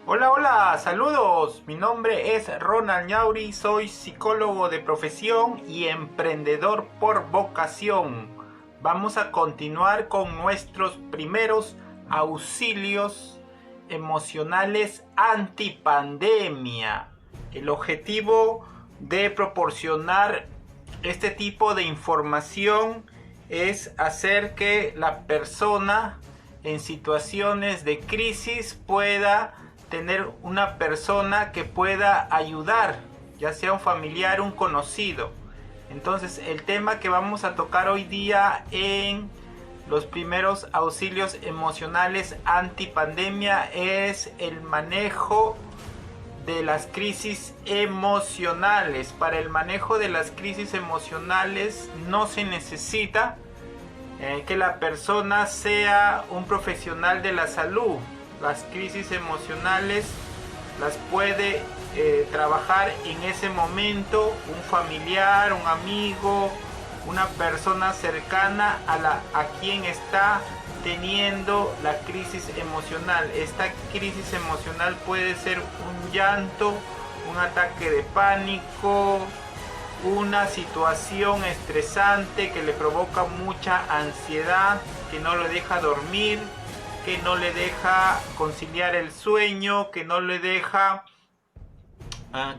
Hola, hola, saludos. Mi nombre es Ronald Ñauri, soy psicólogo de profesión y emprendedor por vocación. Vamos a continuar con nuestros primeros auxilios emocionales antipandemia. El objetivo de proporcionar este tipo de información es hacer que la persona en situaciones de crisis pueda tener una persona que pueda ayudar, ya sea un familiar, un conocido. Entonces, el tema que vamos a tocar hoy día en los primeros auxilios emocionales antipandemia es el manejo de las crisis emocionales. Para el manejo de las crisis emocionales no se necesita que la persona sea un profesional de la salud. Las crisis emocionales las puede trabajar en ese momento un familiar, un amigo, una persona cercana a quien está teniendo la crisis emocional. Esta crisis emocional puede ser un llanto, un ataque de pánico, una situación estresante que le provoca mucha ansiedad, que no le deja dormir, que no le deja conciliar el sueño, que no le deja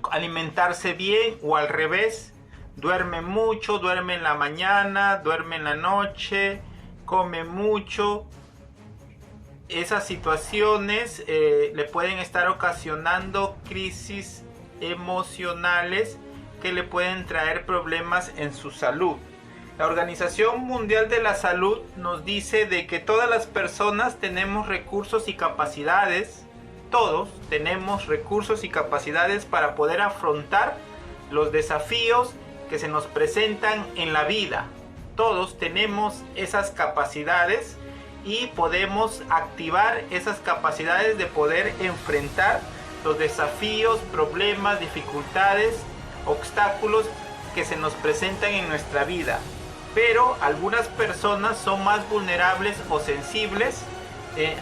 alimentarse bien, o al revés, duerme mucho, duerme en la mañana, duerme en la noche, come mucho. Esas situaciones le pueden estar ocasionando crisis emocionales que le pueden traer problemas en su salud. La Organización Mundial de la Salud nos dice de que todas las personas tenemos recursos y capacidades, todos tenemos recursos y capacidades para poder afrontar los desafíos que se nos presentan en la vida. Todos tenemos esas capacidades y podemos activar esas capacidades de poder enfrentar los desafíos, problemas, dificultades, obstáculos que se nos presentan en nuestra vida. Pero algunas personas son más vulnerables o sensibles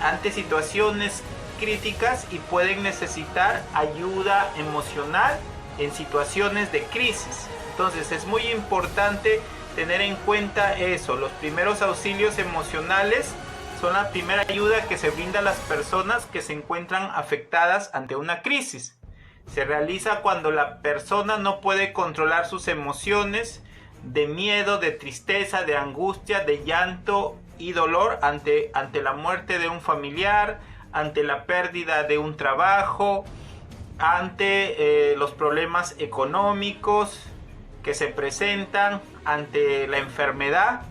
ante situaciones críticas y pueden necesitar ayuda emocional en situaciones de crisis. Entonces es muy importante tener en cuenta eso. Los primeros auxilios emocionales son la primera ayuda que se brinda a las personas que se encuentran afectadas ante una crisis. Se realiza cuando la persona no puede controlar sus emociones de miedo, de tristeza, de angustia, de llanto y dolor ante la muerte de un familiar, ante la pérdida de un trabajo, ante los problemas económicos que se presentan, ante la enfermedad.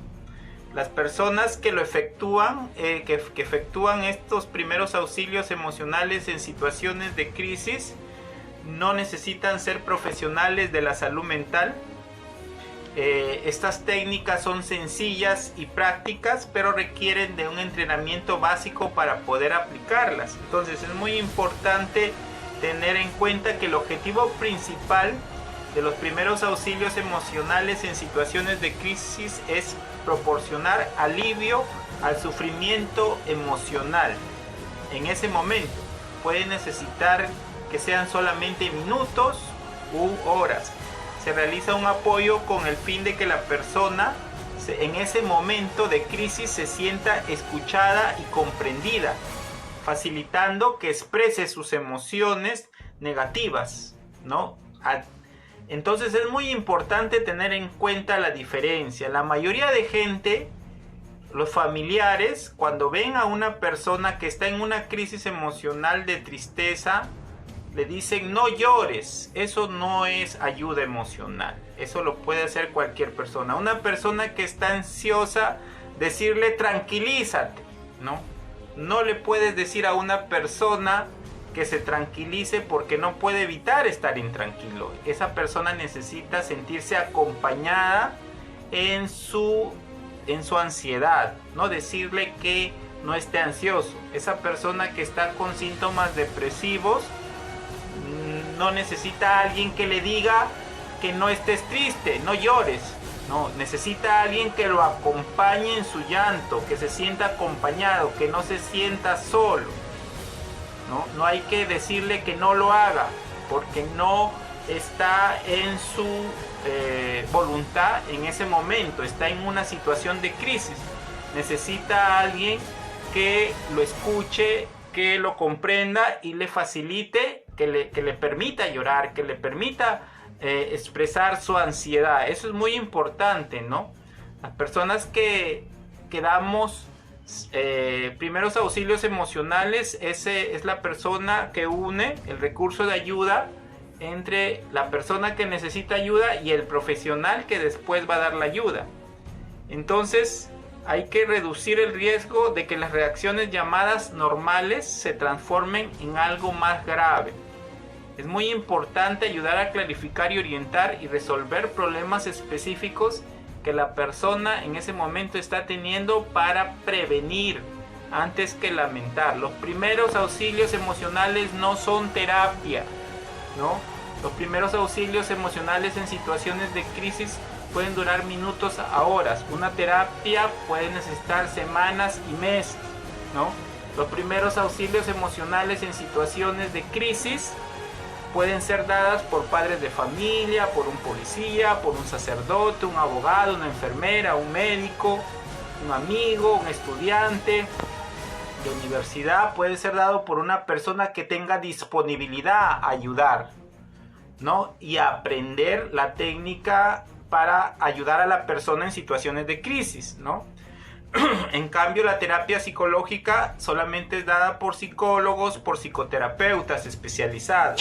Las personas que lo efectúan, que efectúan estos primeros auxilios emocionales en situaciones de crisis, no necesitan ser profesionales de la salud mental. Estas técnicas son sencillas y prácticas, pero requieren de un entrenamiento básico para poder aplicarlas. Entonces es muy importante tener en cuenta que el objetivo principal de los primeros auxilios emocionales en situaciones de crisis es proporcionar alivio al sufrimiento emocional. En ese momento puede necesitar que sean solamente minutos u horas. Se realiza un apoyo con el fin de que la persona en ese momento de crisis se sienta escuchada y comprendida, facilitando que exprese sus emociones negativas, ¿no? Entonces es muy importante tener en cuenta la diferencia. La mayoría de gente, los familiares, cuando ven a una persona que está en una crisis emocional de tristeza, le dicen no llores. Eso no es ayuda emocional. Eso lo puede hacer cualquier persona. Una persona que está ansiosa, decirle tranquilízate, ¿no? No le puedes decir a una persona que se tranquilice porque no puede evitar estar intranquilo. Esa persona necesita sentirse acompañada en su ansiedad, no decirle que no esté ansioso. Esa persona que está con síntomas depresivos no necesita a alguien que le diga que no estés triste, no llores. No, necesita a alguien que lo acompañe en su llanto, que se sienta acompañado, que no se sienta solo, ¿no? No hay que decirle que no lo haga, porque no está en su voluntad en ese momento, está en una situación de crisis. Necesita a alguien que lo escuche, que lo comprenda y le facilite, que le permita llorar, que le permita expresar su ansiedad. Eso es muy importante, ¿no? Las personas que damos primeros auxilios emocionales, es la persona que une el recurso de ayuda entre la persona que necesita ayuda y el profesional que después va a dar la ayuda. Entonces hay que reducir el riesgo de que las reacciones llamadas normales se transformen en algo más grave. Es muy importante ayudar a clarificar y orientar y resolver problemas específicos que la persona en ese momento está teniendo para prevenir antes que lamentar. Los primeros auxilios emocionales no son terapia, ¿no? Los primeros auxilios emocionales en situaciones de crisis pueden durar minutos a horas. Una terapia puede necesitar semanas y meses, ¿no? Los primeros auxilios emocionales en situaciones de crisis pueden ser dadas por padres de familia, por un policía, por un sacerdote, un abogado, una enfermera, un médico, un amigo, un estudiante de universidad. Puede ser dado por una persona que tenga disponibilidad a ayudar, ¿no? Y aprender la técnica para ayudar a la persona en situaciones de crisis, ¿no? En cambio, la terapia psicológica solamente es dada por psicólogos, por psicoterapeutas especializados.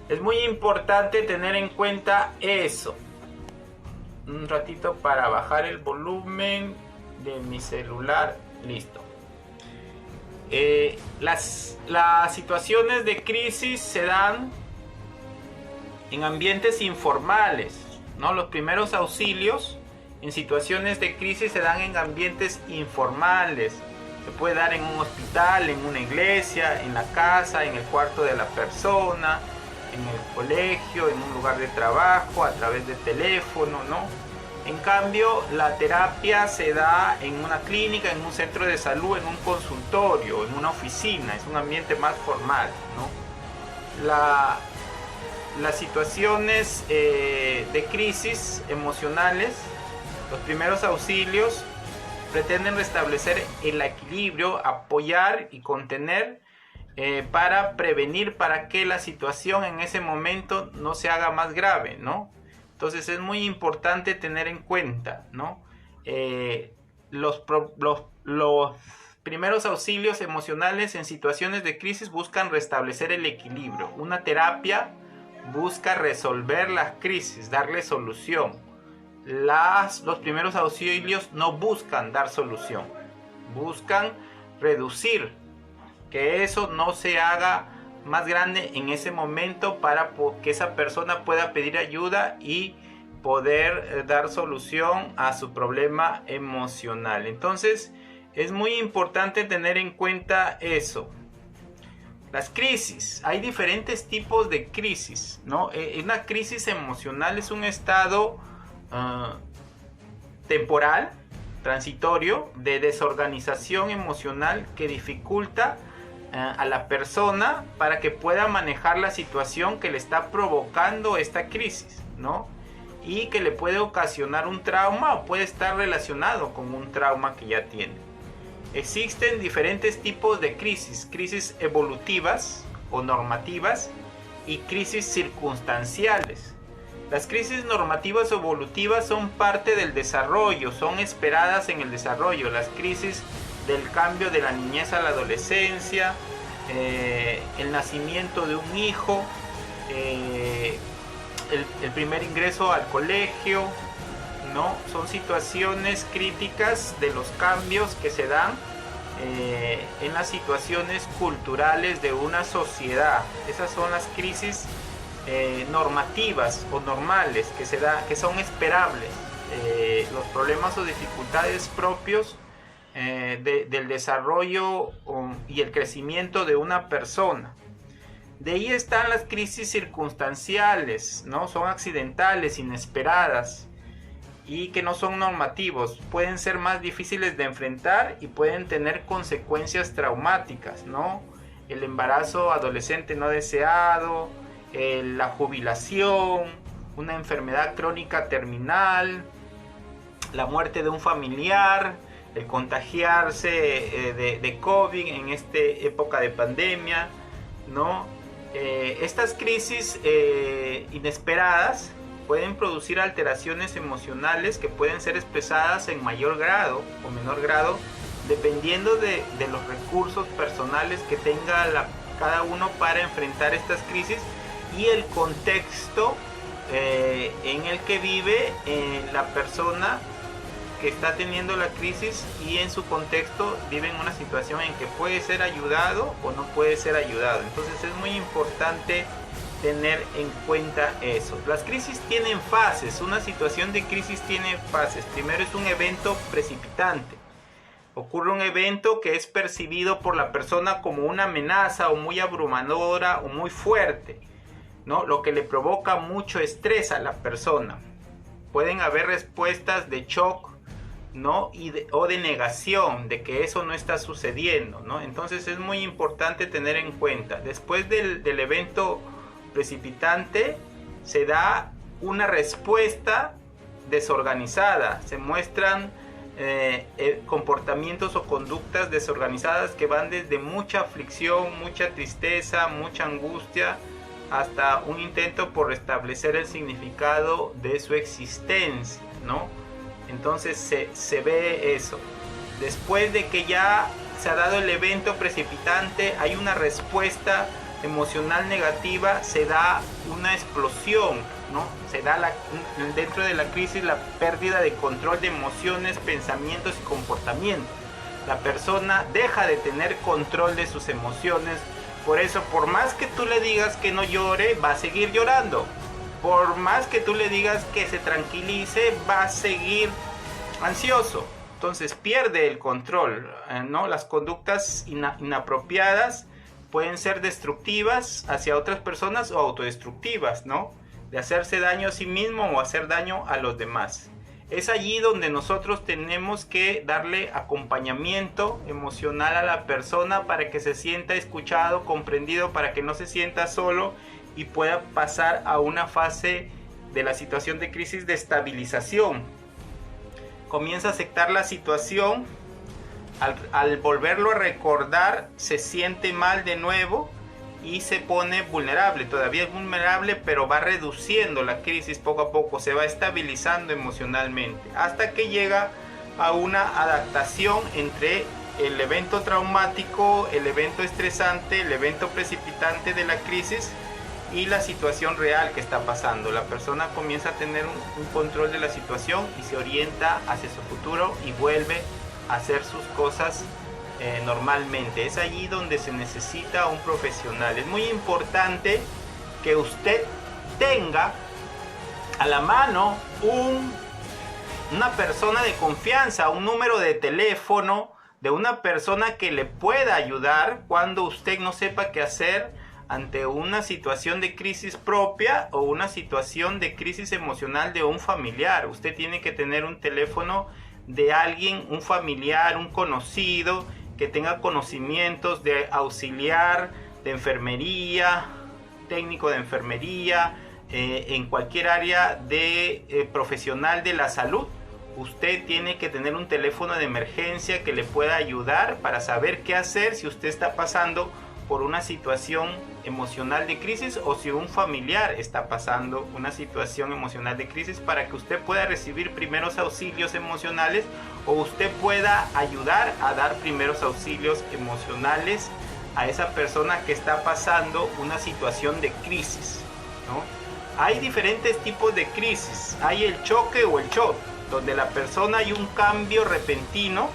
Es muy importante tener en cuenta eso. Un ratito para bajar el volumen de mi celular. Listo. Las situaciones de crisis se dan en ambientes informales, ¿no? Los primeros auxilios en situaciones de crisis se dan en ambientes informales. Se puede dar en un hospital, en una iglesia, en la casa, en el cuarto de la persona, en el colegio, en un lugar de trabajo, a través de teléfono, ¿no? En cambio, la terapia se da en una clínica, en un centro de salud, en un consultorio, en una oficina. Es un ambiente más formal, ¿no? Las situaciones de crisis emocionales, los primeros auxilios pretenden restablecer el equilibrio, apoyar y contener para prevenir, para que la situación en ese momento no se haga más grave, ¿no? Entonces es muy importante tener en cuenta, ¿no? Los primeros auxilios emocionales en situaciones de crisis buscan restablecer el equilibrio. Una terapia busca resolver las crisis, darle solución. Los primeros auxilios no buscan dar solución, buscan reducir, que eso no se haga más grande en ese momento para que esa persona pueda pedir ayuda y poder dar solución a su problema emocional. Entonces es muy importante tener en cuenta eso. Las crisis, hay diferentes tipos de crisis, ¿no? Una crisis emocional es un estado temporal, transitorio, de desorganización emocional que dificulta a la persona para que pueda manejar la situación que le está provocando esta crisis, ¿no? Y que le puede ocasionar un trauma o puede estar relacionado con un trauma que ya tiene. Existen diferentes tipos de crisis: crisis evolutivas o normativas y crisis circunstanciales. Las crisis normativas o evolutivas son parte del desarrollo, son esperadas en el desarrollo. Las crisis del cambio de la niñez a la adolescencia, el nacimiento de un hijo, el primer ingreso al colegio, ¿no? Son situaciones críticas de los cambios que se dan en las situaciones culturales de una sociedad. Esas son las crisis normativas o normales que se da, que son esperables. Los problemas o dificultades propios del desarrollo y el crecimiento de una persona. De ahí están las crisis circunstanciales, ¿no? Son accidentales, inesperadas. y que no son normativos, pueden ser más difíciles de enfrentar y pueden tener consecuencias traumáticas, ¿no? El embarazo adolescente no deseado, la jubilación, una enfermedad crónica terminal, la muerte de un familiar, el contagiarse de COVID en esta época de pandemia, ¿no? Estas crisis inesperadas pueden producir alteraciones emocionales que pueden ser expresadas en mayor grado o menor grado, dependiendo de los recursos personales que tenga cada uno para enfrentar estas crisis y el contexto en el que vive la persona que está teniendo la crisis, y en su contexto vive en una situación en que puede ser ayudado o no puede ser ayudado. Entonces es muy importante tener en cuenta eso. Las crisis tienen fases. Una situación de crisis tiene fases. Primero es un evento precipitante. Ocurre un evento que es percibido por la persona como una amenaza o muy abrumadora o muy fuerte, ¿no? Lo que le provoca mucho estrés a la persona. Pueden haber respuestas de shock, ¿no? O de negación de que eso no está sucediendo, ¿no? Entonces es muy importante tener en cuenta. Después del evento precipitante se da una respuesta desorganizada. Se muestran comportamientos o conductas desorganizadas que van desde mucha aflicción, mucha tristeza, mucha angustia, hasta un intento por restablecer el significado de su existencia, ¿no? Entonces se ve eso. Después de que ya se ha dado el evento precipitante, hay una respuesta emocional negativa, se da una explosión, ¿no? Se da dentro de la crisis la pérdida de control de emociones, pensamientos y comportamientos. La persona deja de tener control de sus emociones. Por eso, por más que tú le digas que no llore, va a seguir llorando. Por más que tú le digas que se tranquilice, va a seguir ansioso. Entonces pierde el control, ¿no? Las conductas inapropiadas pueden ser destructivas hacia otras personas o autodestructivas, ¿no? De hacerse daño a sí mismo o hacer daño a los demás. Es allí donde nosotros tenemos que darle acompañamiento emocional a la persona para que se sienta escuchado, comprendido, para que no se sienta solo y pueda pasar a una fase de la situación de crisis de estabilización. Comienza a aceptar la situación. Al volverlo a recordar, se siente mal de nuevo y se pone vulnerable. Todavía es vulnerable, pero va reduciendo la crisis poco a poco, se va estabilizando emocionalmente, hasta que llega a una adaptación entre el evento traumático, el evento estresante, el evento precipitante de la crisis y la situación real que está pasando. La persona comienza a tener un control de la situación y se orienta hacia su futuro y vuelve a hacer sus cosas normalmente. Es allí donde se necesita un profesional. Es muy importante que usted tenga a la mano una persona de confianza, un número de teléfono de una persona que le pueda ayudar cuando usted no sepa qué hacer ante una situación de crisis propia o una situación de crisis emocional de un familiar. Usted tiene que tener un teléfono de alguien, un familiar, un conocido que tenga conocimientos de auxiliar, de enfermería, técnico de enfermería, en cualquier área de profesional de la salud. Usted tiene que tener un teléfono de emergencia que le pueda ayudar para saber qué hacer si usted está pasando por una situación emocional de crisis o si un familiar está pasando una situación emocional de crisis, para que usted pueda recibir primeros auxilios emocionales o usted pueda ayudar a dar primeros auxilios emocionales a esa persona que está pasando una situación de crisis, ¿no? Hay diferentes tipos de crisis. Hay el choque o el shock, donde la persona hay un cambio repentino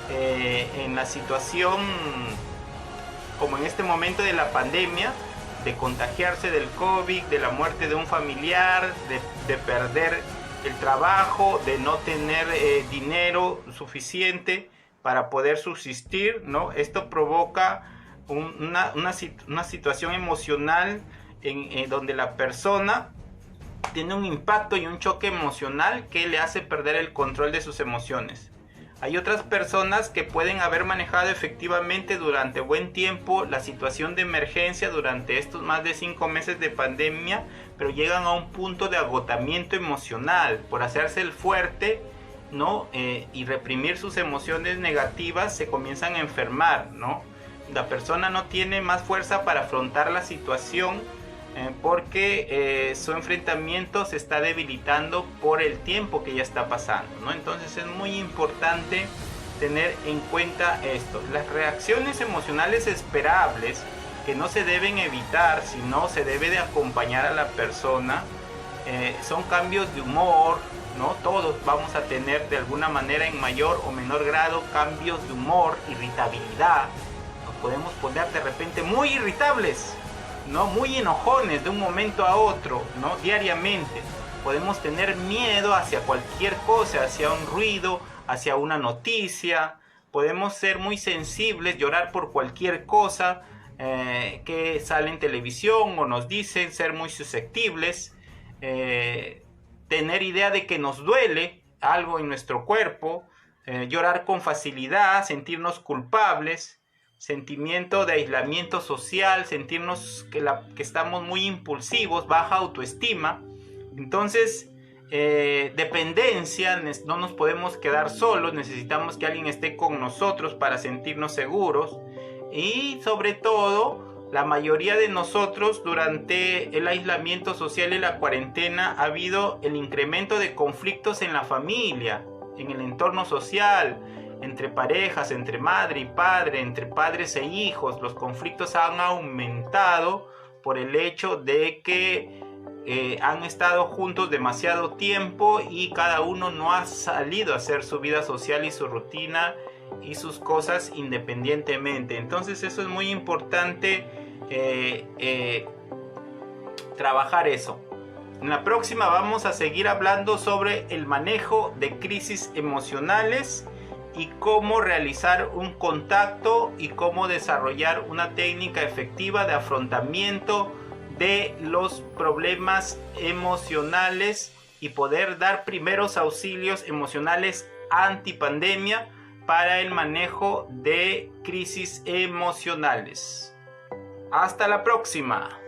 en la situación, como en este momento de la pandemia, de contagiarse del COVID, de la muerte de un familiar, de perder el trabajo, de no tener dinero suficiente para poder subsistir, ¿no? Esto provoca una situación emocional en donde la persona tiene un impacto y un choque emocional que le hace perder el control de sus emociones. Hay otras personas que pueden haber manejado efectivamente durante buen tiempo la situación de emergencia durante estos más de 5 meses de pandemia, pero llegan a un punto de agotamiento emocional por hacerse el fuerte, ¿no? Y reprimir sus emociones negativas, se comienzan a enfermar, ¿no? La persona no tiene más fuerza para afrontar la situación porque su enfrentamiento se está debilitando por el tiempo que ya está pasando, ¿no? Entonces es muy importante tener en cuenta esto. Las reacciones emocionales esperables que no se deben evitar, sino se debe de acompañar a la persona, son cambios de humor, ¿no? Todos vamos a tener de alguna manera en mayor o menor grado cambios de humor, irritabilidad. Nos podemos poner de repente muy irritables, ¿no? Muy enojones de un momento a otro, ¿no? Diariamente. Podemos tener miedo hacia cualquier cosa, hacia un ruido, hacia una noticia. Podemos ser muy sensibles, llorar por cualquier cosa que sale en televisión o nos dicen, ser muy susceptibles, tener idea de que nos duele algo en nuestro cuerpo, llorar con facilidad, sentirnos culpables, sentimiento de aislamiento social, sentirnos que estamos muy impulsivos, baja autoestima. Entonces, dependencia, no nos podemos quedar solos, necesitamos que alguien esté con nosotros para sentirnos seguros. Y sobre todo, la mayoría de nosotros durante el aislamiento social y la cuarentena ha habido el incremento de conflictos en la familia, en el entorno social, entre parejas, entre madre y padre, entre padres e hijos. Los conflictos han aumentado por el hecho de que han estado juntos demasiado tiempo y cada uno no ha salido a hacer su vida social y su rutina y sus cosas independientemente. Entonces eso es muy importante, trabajar eso. En la próxima vamos a seguir hablando sobre el manejo de crisis emocionales y cómo realizar un contacto y cómo desarrollar una técnica efectiva de afrontamiento de los problemas emocionales y poder dar primeros auxilios emocionales antipandemia para el manejo de crisis emocionales. Hasta la próxima.